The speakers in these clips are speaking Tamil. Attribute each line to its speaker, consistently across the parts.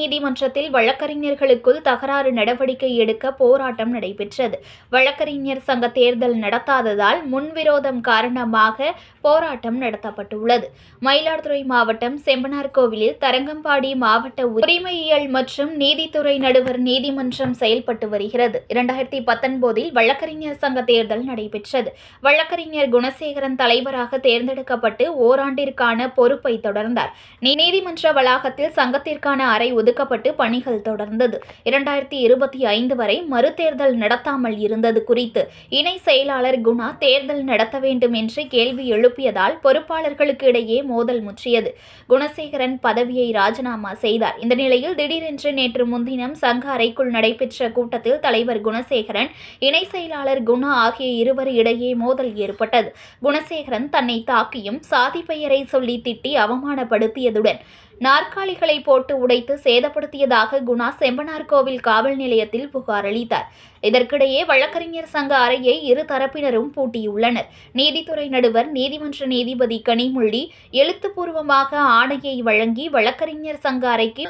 Speaker 1: நீதிமன்றத்தில் வழக்கறிஞர்களுக்குள் தகராறு நடவடிக்கை எடுக்க போராட்டம் நடைபெற்றது. வழக்கறிஞர் சங்க தேர்தல் நடத்தாததால் முன்விரோதம் காரணமாக போராட்டம் நடத்தப்பட்டுள்ளது. மயிலாடுதுறை மாவட்டம் செம்பனார்கோவிலில் தரங்கம்பாடி மாவட்ட உரிமையியல் மற்றும் நீதித்துறை நடுவர் நீதிமன்றம் செயல்பட்டு வருகிறது. 2019 வழக்கறிஞர் சங்க தேர்தல் நடைபெற்றது. வழக்கறிஞர் குணசேகரன் தலைவராக தேர்ந்தெடுக்கப்பட்டு ஓராண்டிற்கான பொறுப்பை தொடர்ந்தார். நீதிமன்ற வளாகத்தில் சங்கத்திற்கான அறை ஒதுக்கப்பட்டு பணிகள் தொடர்ந்தது. 2025 வரை மறுதேர்தல் நடத்தாமல் இருந்தது குறித்து இணை செயலாளர் குணா தேர்தல் நடத்த வேண்டும் என்று கேள்வி எழுப்பியதால் பொறுப்பாளர்களுக்கு இடையே மோதல் முற்றியது. குணசேகரன் பதவியை ராஜினாமா செய்தார். இந்த நிலையில் திடீரென்று நேற்று முன்தினம் சங்க அறைக்குள் நடைபெற்ற கூட்டத்தில் தலைவர் குணசேகரன், இணை செயலாளர் குணா ஆகிய இருவர் இடையே மோதல் ஏற்பட்டது. குணசேகரன் தன்னை தாக்கியும் சாதி பெயரை சொல்லி திட்டி அவமானப்படுத்தியதுடன் நாற்காலிகளை போட்டு உடைத்து சேதப்படுத்தியதாக குணா செம்பனார்கோவில் காவல் நிலையத்தில் புகார் அளித்தார். இதற்கிடையே வழக்கறிஞர் சங்க அறையை இரு தரப்பினரும் பூட்டியுள்ளனர். நீதித்துறை நடுவர் நீதிமன்ற நீதிபதி கனிமொழி எழுத்துப்பூர்வமாக ஆணையை வழங்கி வழக்கறிஞர் சங்க அறைக்கு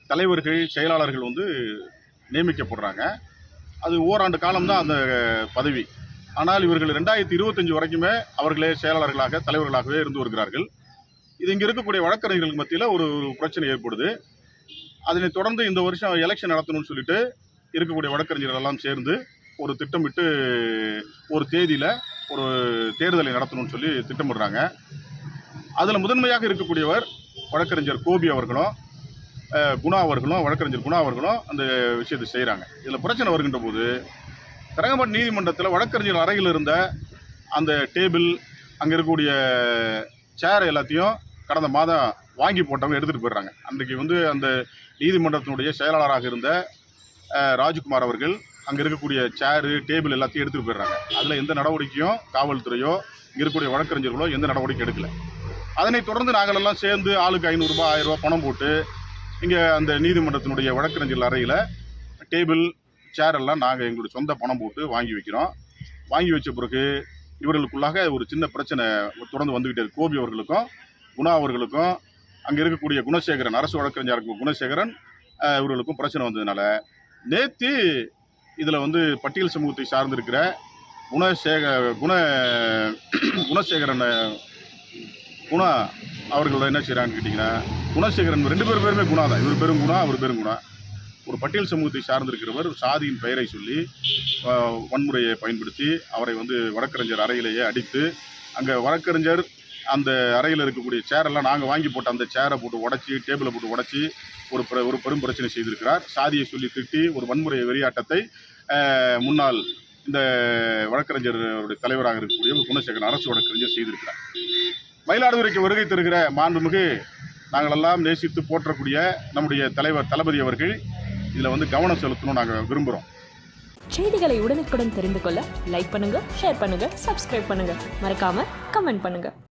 Speaker 2: தலைவர்கள் செயலாளர்கள் நியமிக்கப்படுறாங்க. அது ஓராண்டு காலம்தான் அந்த பதவி. ஆனால் இவர்கள் 2025 வரைக்குமே அவர்களே செயலாளர்களாக தலைவர்களாகவே இருந்து வருகிறார்கள். இது இங்கே இருக்கக்கூடிய வழக்கறிஞர்களுக்கு மத்தியில் ஒரு பிரச்சனை ஏற்படுது. அதனைத் தொடர்ந்து இந்த வருஷம் எலெக்ஷன் நடத்தணும்னு சொல்லிட்டு இருக்கக்கூடிய வழக்கறிஞர்கள் எல்லாம் சேர்ந்து ஒரு திட்டமிட்டு ஒரு தேதியில் ஒரு தேர்தலை நடத்தணும்னு சொல்லி திட்டமிடுறாங்க. அதில் முதன்மையாக இருக்கக்கூடியவர் வழக்கறிஞர் கோபி அவர்களும் வழக்கறிஞர் குணா அவர்களும் அந்த விஷயத்தை செய்கிறாங்க. இதில் பிரச்சனை வருகின்ற போது தரங்கம்பாடி நீதிமன்றத்தில் வழக்கறிஞர் அறையில் இருந்த அந்த டேபிள், அங்கே இருக்கக்கூடிய சேர் எல்லாத்தையும் கடந்த மாதம் வாங்கி போட்டவங்க எடுத்துகிட்டு போயிடுறாங்க. அன்றைக்கு அந்த நீதிமன்றத்தினுடைய செயலாளராக இருந்த ராஜ்குமார் அவர்கள் அங்கே இருக்கக்கூடிய சேரு டேபிள் எல்லாத்தையும் எடுத்துகிட்டு போயிடுறாங்க. அதில் எந்த நடவடிக்கையும் காவல்துறையோ இங்கே இருக்கக்கூடிய வழக்கறிஞர்களோ எந்த நடவடிக்கை எடுக்கலை. அதனைத் தொடர்ந்து நாங்கள் எல்லாம் சேர்ந்து ஆளுக்கு 500 ரூபாய் 1000 ரூபாய் பணம் போட்டு இங்கே அந்த நீதிமன்றத்தினுடைய வழக்கறிஞர் அறையில் டேபிள் சேர் எல்லாம் நாங்கள் எங்களுடைய சொந்த பணம் போட்டு வாங்கி வைக்கிறோம். வாங்கி வச்ச பிறகு இவர்களுக்குள்ளாக ஒரு சின்ன பிரச்சனை தொடர்ந்து வந்துக்கிட்டே இருக்கு. கோபி அவர்களுக்கும் குணா அவர்களுக்கும் அங்கே இருக்கக்கூடிய குணசேகரன், அரசு வழக்கறிஞர் குணசேகரன் இவர்களுக்கும் பிரச்சனை வந்ததுனால நேற்று இதில் பட்டியல் சமூகத்தை சார்ந்திருக்கிற குணசேகரன் குணா அவர்கள் என்ன செய்கிறாங்கன்னு கேட்டிங்கன்னா, குணசேகரன் 2 பேருமே குணா தான். இவர் பேரும் குணா, அவர் பேரும் குணா. ஒரு பட்டியல் சமூகத்தை சார்ந்திருக்கிறவர் சாதியின் பெயரை சொல்லி வன்முறையை பயன்படுத்தி அவரை வழக்கறிஞர் அறையிலேயே அடித்து, அங்கே வழக்கறிஞர் அந்த அறையில் இருக்கக்கூடிய சேரெல்லாம் நாங்கள் வாங்கி போட்ட அந்த சேரை போட்டு உடச்சி, டேபிளை போட்டு உடச்சி ஒரு பெரும் பிரச்சனை செய்திருக்கிறார். சாதியை சொல்லி திட்டி ஒரு வன்முறை வெறியாட்டத்தை முன்னாள் இந்த வழக்கறிஞருடைய தலைவராக இருக்கக்கூடிய குணசேகரன் அரசு வழக்கறிஞர் செய்திருக்கிறார். மயிலாடுதுறைக்கு வருகை தருகிற மாண்புமிகு நாங்களெல்லாம் நேசித்து போற்றக்கூடிய நம்முடைய தலைவர் தளபதி அவர்கள் இதில் கவனம் செலுத்தணும் நாங்கள் விரும்புகிறோம்.
Speaker 3: செய்திகளை உடனுக்குடன் தெரிந்து கொள்ள லைக் பண்ணுங்க, ஷேர் பண்ணுங்க, சப்ஸ்கிரைப் பண்ணுங்க, மறக்காம கமெண்ட் பண்ணுங்க.